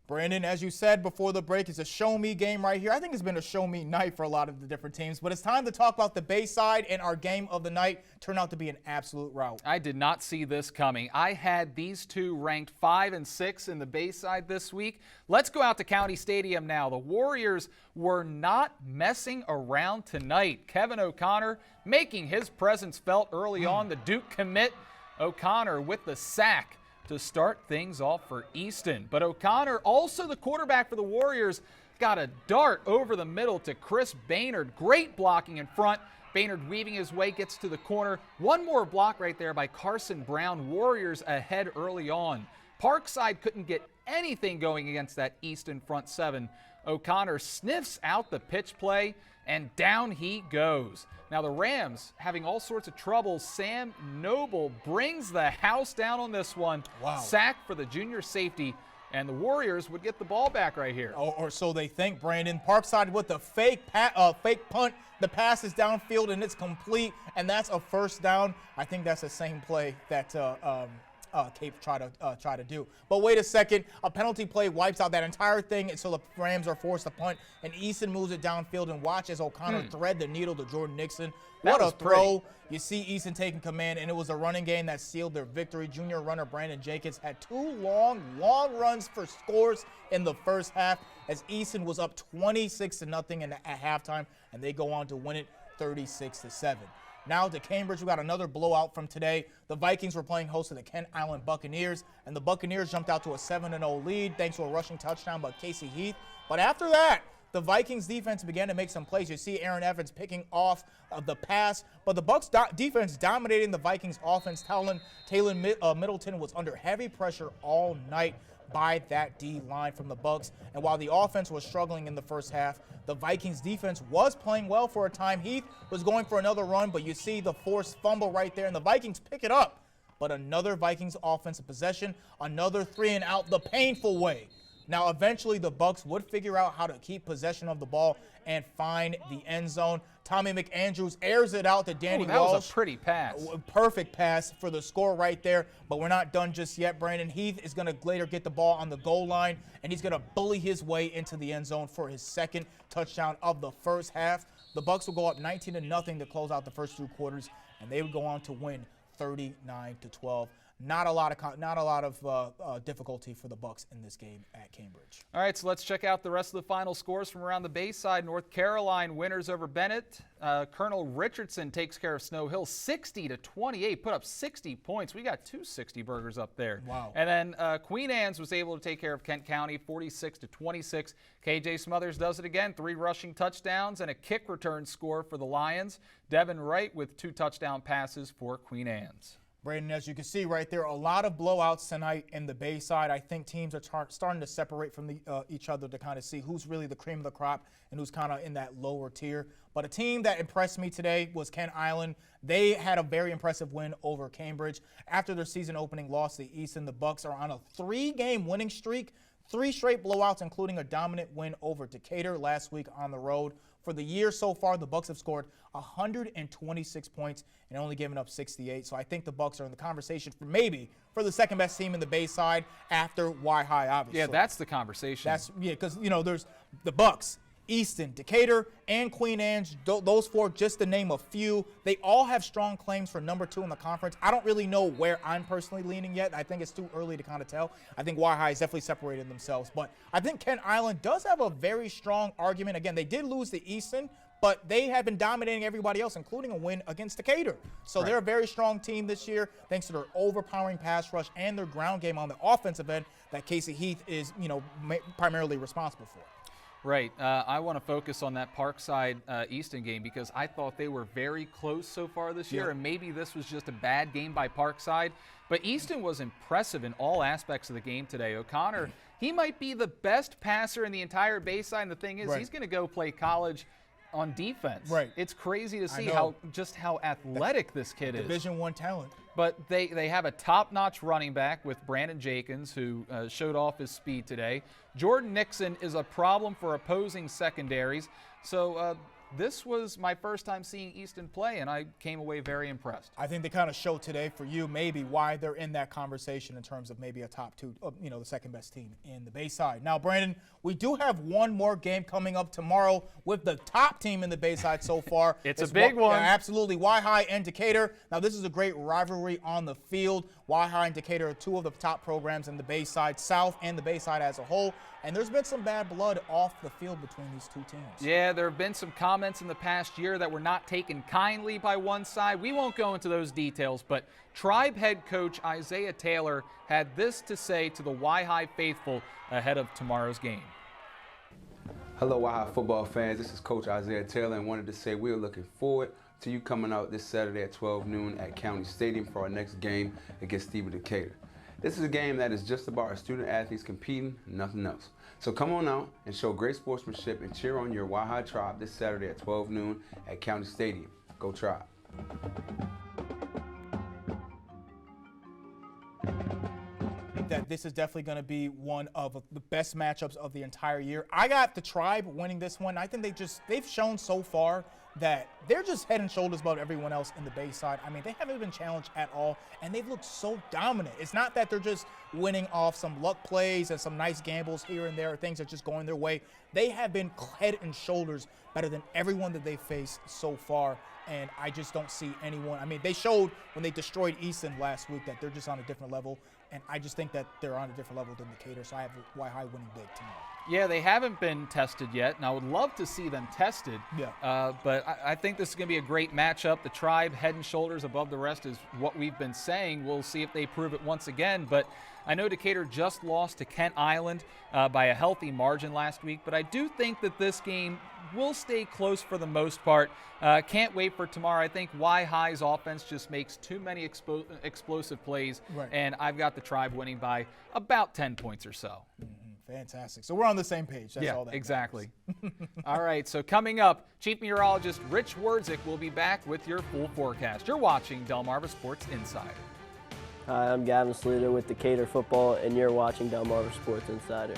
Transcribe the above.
Brandon, as you said before the break, it's a show-me game right here. I think it's been a show-me night for a lot of the different teams, but it's time to talk about the Bayside, and our game of the night turned out to be an absolute rout. I did not see this coming. I had these two ranked 5 and 6 in the Bayside this week. Let's go out to County Stadium now. The Warriors were not messing around tonight. Kevin O'Connor making his presence felt early on. The Duke commit, O'Connor with the sack to start things off for Easton. But O'Connor, also the quarterback for the Warriors, got a dart over the middle to Chris Baynard. Great blocking in front. Baynard weaving his way, gets to the corner. One more block right there by Carson Brown. Warriors ahead early on. Parkside couldn't get anything going against that Easton front seven. O'Connor sniffs out the pitch play, and down he goes. Now the Rams having all sorts of trouble. Sam Noble brings the house down on this one. Wow. Sack for the junior safety, and the Warriors would get the ball back right here. Or so they think, Brandon. Parkside with the fake punt. The pass is downfield, and it's complete, and that's a first down. I think that's the same play that Cape try to do. But wait a second, a penalty play wipes out that entire thing, and so the Rams are forced to punt, and Easton moves it downfield, and watch as O'Connor thread the needle to Jordan Nixon. What a throw. You see Easton taking command, and it was a running game that sealed their victory. Junior runner Brandon Jenkins had 2 long runs for scores in the first half, as Easton was up 26-0 at halftime, and they go on to win it 36-7. Now to Cambridge, we got another blowout from today. The Vikings were playing host to the Kent Island Buccaneers, and the Buccaneers jumped out to a 7-0 lead thanks to a rushing touchdown by Casey Heath. But after that, the Vikings defense began to make some plays. You see Aaron Evans picking off the pass, but the Bucs defense dominating the Vikings offense. Taylor Middleton was under heavy pressure all night by that D line from the Bucs. And while the offense was struggling in the first half, the Vikings defense was playing well for a time. Heath was going for another run, but you see the forced fumble right there, and the Vikings pick it up. But another Vikings offensive possession, another 3-and-out the painful way. Now, eventually, the Bucs would figure out how to keep possession of the ball and find the end zone. Tommy McAndrews airs it out to Danny Walsh. That was a pretty pass. Perfect pass for the score right there, but we're not done just yet. Brandon Heath is going to later get the ball on the goal line, and he's going to bully his way into the end zone for his second touchdown of the first half. The Bucs will go up 19-0 to close out the first 2 quarters, and they would go on to win 39-12. Not a lot of difficulty for the Bucs in this game at Cambridge. All right, so let's check out the rest of the final scores from around the Bayside. North Carolina winners over Bennett. Colonel Richardson takes care of Snow Hill 60-28, put up 60 points. We got 2 60 burgers up there. Wow. And then Queen Anne's was able to take care of Kent County 46-26. KJ Smothers does it again, 3 rushing touchdowns and a kick return score for the Lions. Devin Wright with 2 touchdown passes for Queen Anne's. Brandon, as you can see right there, a lot of blowouts tonight in the Bayside. I think teams are starting to separate from each other to kind of see who's really the cream of the crop and who's kind of in that lower tier. But a team that impressed me today was Kent Island. They had a very impressive win over Cambridge. After their season opening loss to Easton, the Bucs are on a 3-game winning streak. 3 straight blowouts, including a dominant win over Decatur last week on the road. For the year so far, the Bucs have scored 126 points and only given up 68. So I think the Bucs are in the conversation for the second best team in the Bayside after Y-High, obviously. Yeah, that's the conversation. Because there's the Bucs, Easton, Decatur, and Queen Anne's. Those 4, just to name a few, they all have strong claims for number 2 in the conference. I don't really know where I'm personally leaning yet. I think it's too early to kind of tell. I think Y-High has definitely separated themselves. But I think Kent Island does have a very strong argument. Again, they did lose to Easton, but they have been dominating everybody else, including a win against Decatur. So They're a very strong team this year, thanks to their overpowering pass rush and their ground game on the offensive end that Casey Heath is, primarily responsible for. Right. I want to focus on that Parkside Easton game because I thought they were very close so far this year, and maybe this was just a bad game by Parkside. But Easton was impressive in all aspects of the game today. O'Connor, he might be the best passer in the entire Bayside, and the thing is, he's going to go play college on defense. Right. It's crazy to see how athletic this kid is. Division I talent. But they have a top-notch running back with Brandon Jenkins, who showed off his speed today. Jordan Nixon is a problem for opposing secondaries. So this was my first time seeing Easton play, and I came away very impressed. I think they kind of showed today for you maybe why they're in that conversation in terms of maybe a top two, the second best team in the Bayside. Now, Brandon, we do have one more game coming up tomorrow with the top team in the Bayside so far. It's a big one. Yeah, absolutely. Y-High and Decatur. Now, this is a great rivalry on the field. Y-High and Decatur are two of the top programs in the Bayside South and the Bayside as a whole. And there's been some bad blood off the field between these two teams. Yeah, there have been some comments in the past year that were not taken kindly by one side. We won't go into those details, but Tribe head coach Isaiah Taylor had this to say to the Y-High faithful ahead of tomorrow's game. Hello, Y-High football fans. This is Coach Isaiah Taylor, and wanted to say we are looking forward to you coming out this Saturday at 12 noon at County Stadium for our next game against Steve Decatur. This is a game that is just about our student athletes competing, nothing else. So come on out and show great sportsmanship and cheer on your Y-High Tribe this Saturday at 12 noon at County Stadium. Go Tribe. That this is definitely going to be one of the best matchups of the entire year. I got the Tribe winning this one. I think they've shown so far that they're just head and shoulders above everyone else in the Bayside. I mean, they haven't been challenged at all, and they've looked so dominant. It's not that they're just winning off some luck plays and some nice gambles here and there, or things that are just going their way. They have been head and shoulders better than everyone that they've faced so far, and I just don't see anyone. I mean, they showed when they destroyed Easton last week that they're just on a different level, and I just think that they're on a different level than Decatur, so I have Y-High winning big tomorrow. Yeah, they haven't been tested yet, and I would love to see them tested. Yeah. But I think this is going to be a great matchup. The Tribe head and shoulders above the rest is what we've been saying. We'll see if they prove it once again. But I know Decatur just lost to Kent Island by a healthy margin last week, but I do think that this game will stay close for the most part. Can't wait for tomorrow. I think Y-High's offense just makes too many explosive plays, right, and I've got the Tribe winning by about 10 points or so. Fantastic. So we're on the same page. That's all that exactly. All right, so coming up, Chief Meteorologist Rich Werdzik will be back with your full forecast. You're watching Delmarva Sports Insider. Hi, I'm Gavin Sluter with Decatur Football, and you're watching Delmarva Sports Insider.